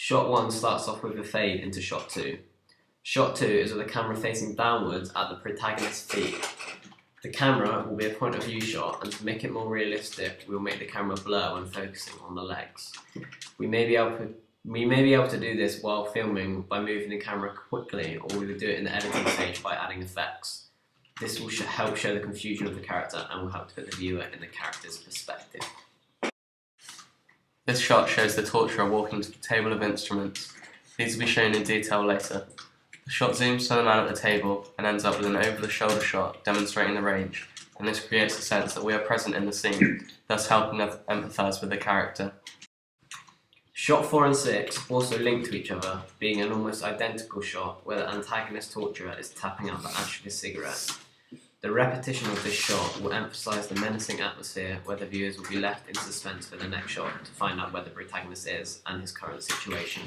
Shot 1 starts off with a fade into shot 2. Shot 2 is with the camera facing downwards at the protagonist's feet. The camera will be a point of view shot, and to make it more realistic, we will make the camera blur when focusing on the legs. We may be able to do this while filming by moving the camera quickly, or we will do it in the editing stage by adding effects. This will help show the confusion of the character and will help to put the viewer in the character's perspective. This shot shows the torturer walking to the table of instruments. These will be shown in detail later. The shot zooms to the man at the table and ends up with an over-the-shoulder shot demonstrating the range, and this creates a sense that we are present in the scene, thus helping us empathise with the character. Shot 4 and 6 also link to each other, being an almost identical shot where the antagonist torturer is tapping out the ash of his cigarette. The repetition of this shot will emphasise the menacing atmosphere where the viewers will be left in suspense for the next shot to find out where the protagonist is and his current situation.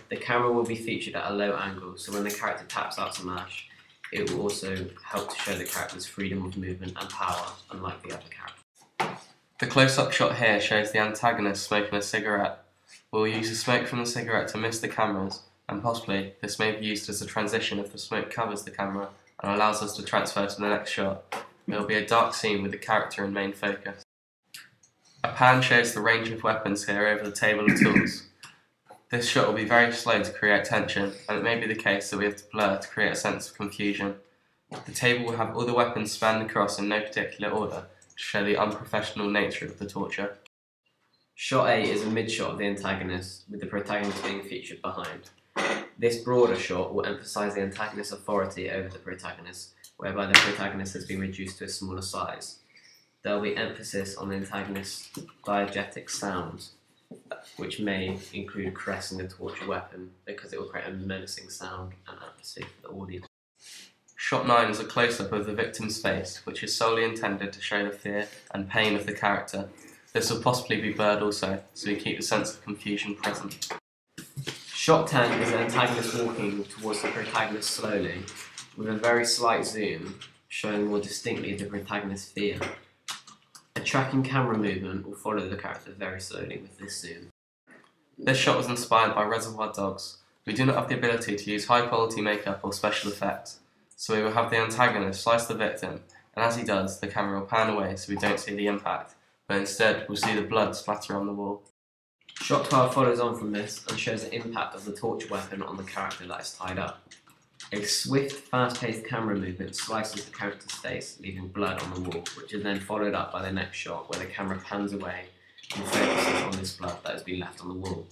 The camera will be featured at a low angle, so when the character taps out some ash, it will also help to show the character's freedom of movement and power, unlike the other character. The close-up shot here shows the antagonist smoking a cigarette. We'll use the smoke from the cigarette to miss the cameras, and possibly this may be used as a transition if the smoke covers the camera and allows us to transfer to the next shot. It will be a dark scene with the character in main focus. A pan shows the range of weapons here over the table of tools. This shot will be very slow to create tension, and it may be the case that we have to blur to create a sense of confusion. The table will have all the weapons spanned across in no particular order to show the unprofessional nature of the torture. Shot 8 is a mid-shot of the antagonist, with the protagonist being featured behind. This broader shot will emphasise the antagonist's authority over the protagonist, whereby the protagonist has been reduced to a smaller size. There will be emphasis on the antagonist's diegetic sounds, which may include caressing the torture weapon, because it will create a menacing sound and atmosphere for the audience. Shot 9 is a close-up of the victim's face, which is solely intended to show the fear and pain of the character. This will possibly be blurred also, so we keep the sense of confusion present. Shot 10 is the antagonist walking towards the protagonist slowly, with a very slight zoom, showing more distinctly the protagonist's fear. A tracking camera movement will follow the character very slowly with this zoom. This shot was inspired by Reservoir Dogs. We do not have the ability to use high-quality makeup or special effects, so we will have the antagonist slice the victim, and as he does, the camera will pan away so we don't see the impact, but instead we'll see the blood splatter on the wall. Shot 12 follows on from this and shows the impact of the torture weapon on the character that is tied up. A swift, fast-paced camera movement slices the character's face, leaving blood on the wall, which is then followed up by the next shot where the camera pans away and focuses on this blood that has been left on the wall.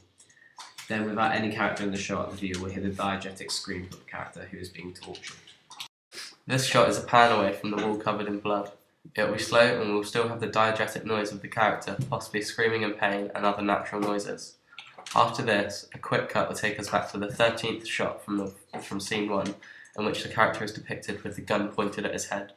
Then, without any character in the shot, the viewer will hear the diegetic screams of the character who is being tortured. This shot is a pan away from the wall covered in blood. It will be slow and we'll still have the diegetic noise of the character, possibly screaming in pain and other natural noises. After this, a quick cut will take us back to the 13th shot from scene 1, in which the character is depicted with the gun pointed at his head.